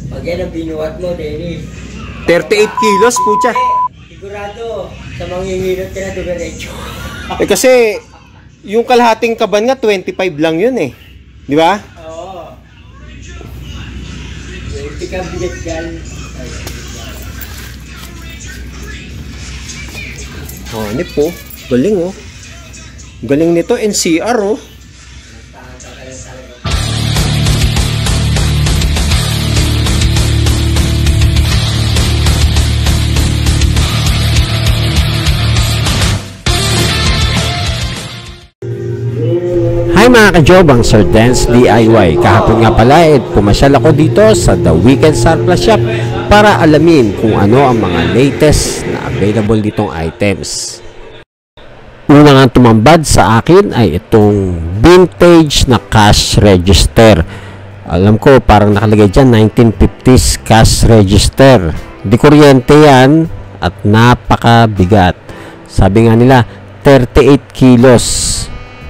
Pag yan ang binuhat mo, Dennis. 38 kilos, pucha. Sigurado, sa manginginot ka na dumiretso. Kasi, yung kalahating kaban nga, 25 lang yun eh. Di ba? Oo. 20 ka bigat yan. Oh, ano po? Galing oh. Galing nito, NCR oh. Hi mga ka-jobang, Sir Dance DIY. Kahapon nga pala pumasyal ako dito sa The Weekend Surplus Shop para alamin kung ano ang mga latest na available ditong items. Una nga tumambad sa akin ay itong vintage na cash register. Alam ko parang nakalagay dyan 1950s cash register. Di kuryente yan at napakabigat. Sabi nga nila 38 kilos.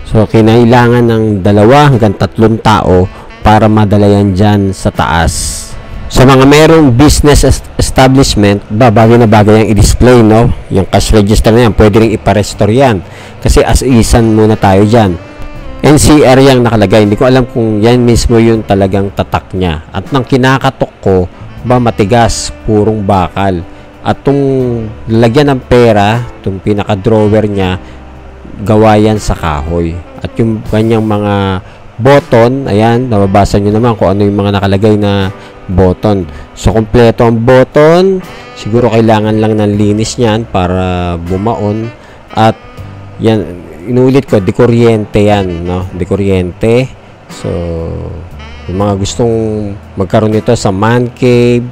So, kinailangan ng 2 hanggang 3 tao para madala yan dyan sa taas. Sa mga merong business establishment, bagay na bagay ang i-display, no? Yung cash register na yan, pwede rin iparestore yan. Kasi as isan muna tayo dyan. NCR yung nakalagay. Hindi ko alam kung yan mismo yung talagang tatak niya. At nang kinakatok ko, matigas, purong bakal. At itong lalagyan ng pera, itong pinaka-drawer niya, gawa yan sa kahoy. At yung kanyang mga button, ayan, nababasa nyo naman kung ano yung mga nakalagay na button. So, kompleto ang button. Siguro kailangan lang ng linis niyan para bumaon. At yan, inulit ko, dekuryente yan, no? Dekuryente. So, yung mga gustong magkaroon nito sa man cave,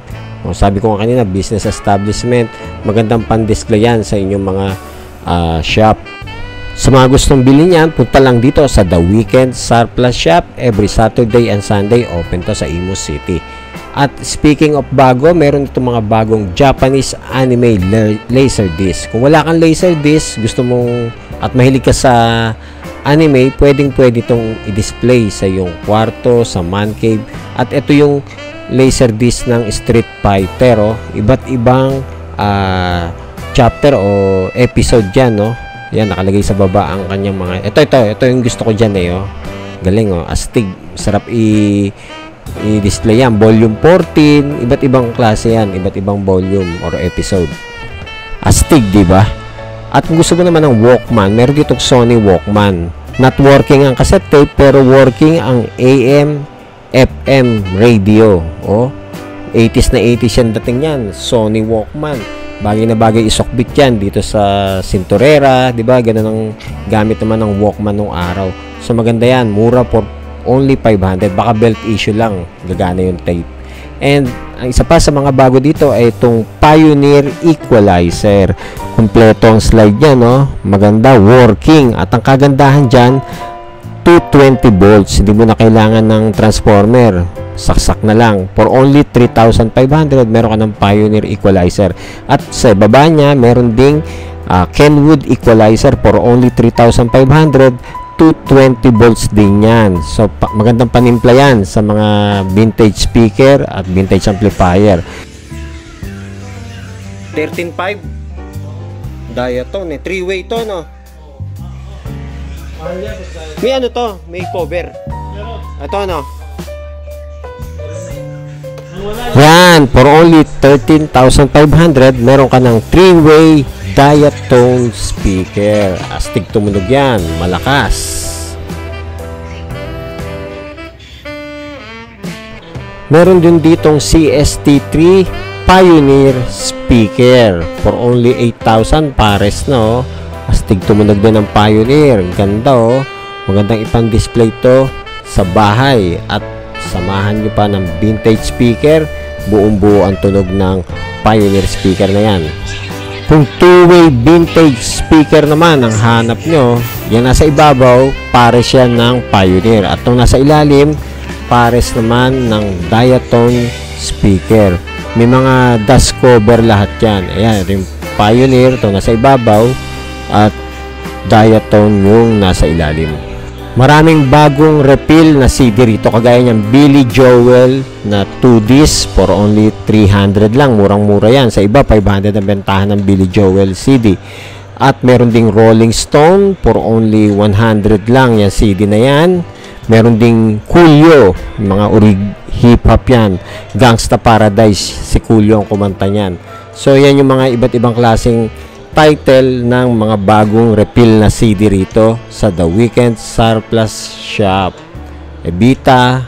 sabi ko kanina, business establishment, magandang pan-display yan sa inyong mga shop. Sa mga gustong bilhin niyan, punta lang dito sa The Weekend Surplus Shop. Every Saturday and Sunday, open to sa Imus City. At speaking of bago, meron itong mga bagong Japanese anime laser disc. Kung wala kang laser disc, gusto mong at mahilig ka sa anime, pwede itong i-display sa iyong kwarto, sa man cave. At ito yung laser disc ng Street Fighter. Oh. Iba't ibang chapter o episode dyan, no? Yan, nakalagay sa baba ang kanyang mga... Ito yung gusto ko dyan eh, oh. Galing, oh. Astig. Sarap i-display yan. Volume 14. Iba't ibang klase yan. Iba't ibang volume or episode. Astig, diba? At kung gusto mo naman ng Walkman, meron ditong Sony Walkman. Not working ang cassette tape, pero working ang AM, FM radio. Oh. 80s na 80s yan dating yan. Sony Walkman. Bagay na bagay isokbit yan dito sa Cinturera, di ba? Ganun ang gamit naman ng Walkman nung araw. So maganda yan, mura for only 500. Baka belt issue lang, gagana yung tape. And ang isa pa sa mga bago dito ay itong Pioneer Equalizer. Kompleto ang slide niya, no? Maganda, working. At ang kagandahan dyan, 220 volts. Hindi mo na kailangan ng transformer. Saksak na lang. For only 3,500, meron ka ng Pioneer Equalizer. At sa baba niya, meron ding Kenwood Equalizer for only 3,500. 220 volts din yan. So, magandang panimpla yan sa mga vintage speaker at vintage amplifier. 13.5 diatone, 3-way to, no? May ano to? May cover. Ito, no? Yan, for only 13,500, meron ka ng 3-way diatone speaker. Astig tumunog yan, malakas. Meron din ditong CST3 Pioneer speaker for only 8,000 pares, no? Astig tumunog din ng Pioneer. Ganda, oh. Magandang ipang-display to sa bahay at samahan nyo pa ng vintage speaker, buong-buo ang tunog ng Pioneer speaker na yan. Kung 2-way vintage speaker naman ang hanap nyo, yan nasa ibabaw, pares yan ng Pioneer. At itong nasa ilalim, pares naman ng diatone speaker. May mga dust cover lahat yan. Ayan, yung Pioneer, itong nasa ibabaw, at diatone yung nasa ilalim. Maraming bagong refill na CD rito, kagaya niyang Billy Joel na 2 discs for only 300 lang. Murang-mura yan. Sa iba, 500 ang bentahan ng Billy Joel CD. At meron ding Rolling Stone for only 100 lang. Yan CD na yan. Meron ding Coolio, mga hip-hop yan. Gangsta Paradise, si Coolio ang kumanta niyan. So, yan yung mga iba't ibang klaseng title ng mga bagong refill na CD rito sa The Weeknd Surplus Shop. Evita,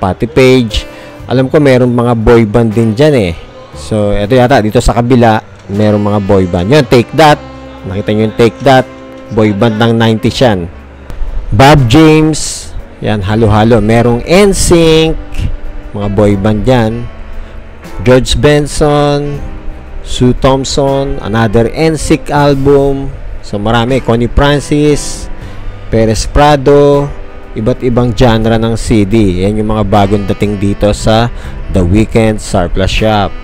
Patti Page. Alam ko meron mga boy band din dyan eh. So, ito yata dito sa kabila, meron mga boy band. Yun, Take That. Nakita nyo yung Take That. Boy band ng 90s yan. Bob James. Yan, halo-halo. Merong NSYNC. Mga boy band yan. George Benson. Sue Thompson, another NSYNC album. So marami, Connie Francis, Perez Prado, iba't ibang genre ng CD. Yan yung mga bagong dating dito sa The Weeknd Surplus Shop.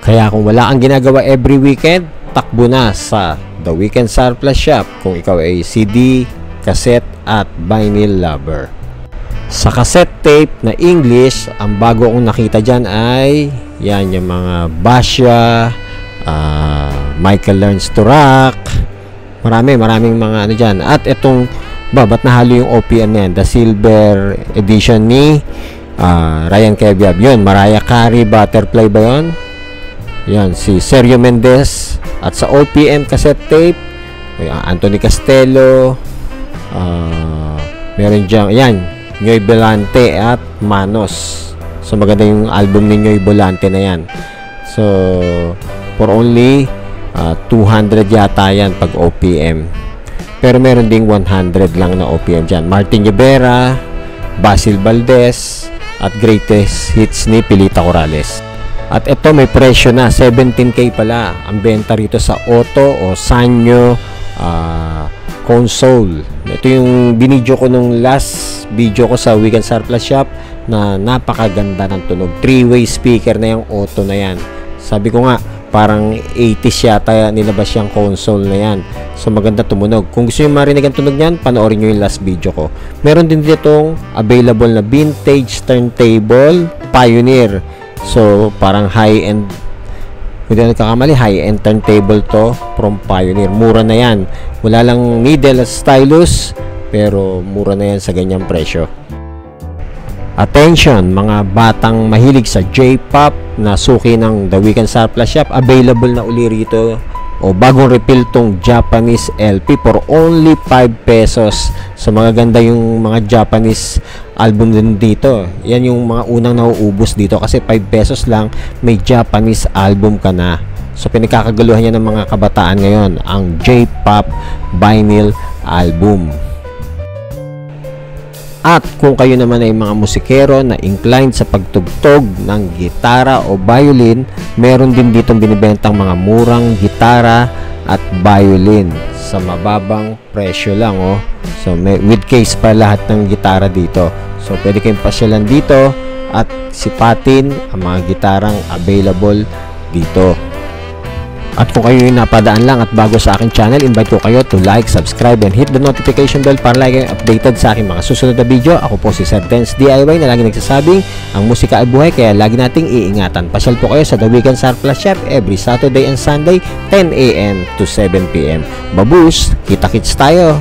Kaya kung wala kang ginagawa every weekend, takbo na sa The Weeknd Surplus Shop kung ikaw ay CD, cassette at vinyl lover. Sa cassette tape na English, ang bago kong nakita dyan ay yan, yung mga Basha, Michael Learns to Rock. Maraming mga ano dyan. At itong, ba't nahalo yung OPM yan? The Silver Edition ni Ryan Keviab. Yun, Mariah Carey, Butterfly ba yun? Yan, si Sergio Mendes. At sa OPM cassette tape, Anthony Castello, meron dyan, yan, Nyoy Bolante at Manos. So maganda yung album ni Nyoy Bolante na yan. So for only 200 yata yan pag OPM. Pero meron ding 100 lang na OPM dyan. Martin Rivera, Basil Valdez at Greatest Hits ni Pilita Corrales. At ito may presyo na, 17K pala ang benta rito sa Otto o Sanyo console. Ito yung binidyo ko nung last video ko sa Weeknd Surplus Shop na napakaganda ng tunog. 3-way speaker na yung Otto na yan. Sabi ko nga, parang 80s yata nilabas yung console na yan. So maganda tumunog. Kung gusto nyo marinig ang tunog nyan, panoorin nyo yung last video ko. Meron din ditong available na vintage turntable Pioneer. So parang high-end, kung di nagkakamali, high-end turntable to from Pioneer. Mura na yan. Wala lang needle at stylus, pero mura na yan sa ganyang presyo. Attention, mga batang mahilig sa J-pop na suki ng The Weeknd Surplus Shop, available na uli rito o bagong refill tong Japanese LP for only 5 pesos. So mga ganda yung mga Japanese album din dito. Yan yung mga unang nauubos dito kasi 5 pesos lang may Japanese album ka na. So pinagkakagaluhan niya ng mga kabataan ngayon ang J-pop vinyl album. At kung kayo naman ay mga musikero na inclined sa pagtugtog ng gitara o violin, meron din ditong binibentang mga murang gitara at violin sa mababang presyo lang, oh. So with case pa lahat ng gitara dito. So pwede kayong pasyalan dito at sipatin ang mga gitarang available dito. At kung kayo yung napadaan lang at bago sa aking channel, invite ko kayo to like, subscribe, and hit the notification bell para lagi updated sa aking mga susunod na video. Ako po si Sir Dance DIY na lagi nagsasabing ang musika ay buhay kaya lagi nating iingatan. Pasyal po kayo sa The Weeknd Surplus Shop every Saturday and Sunday 10 AM to 7 PM. Babush! Kita-kits tayo!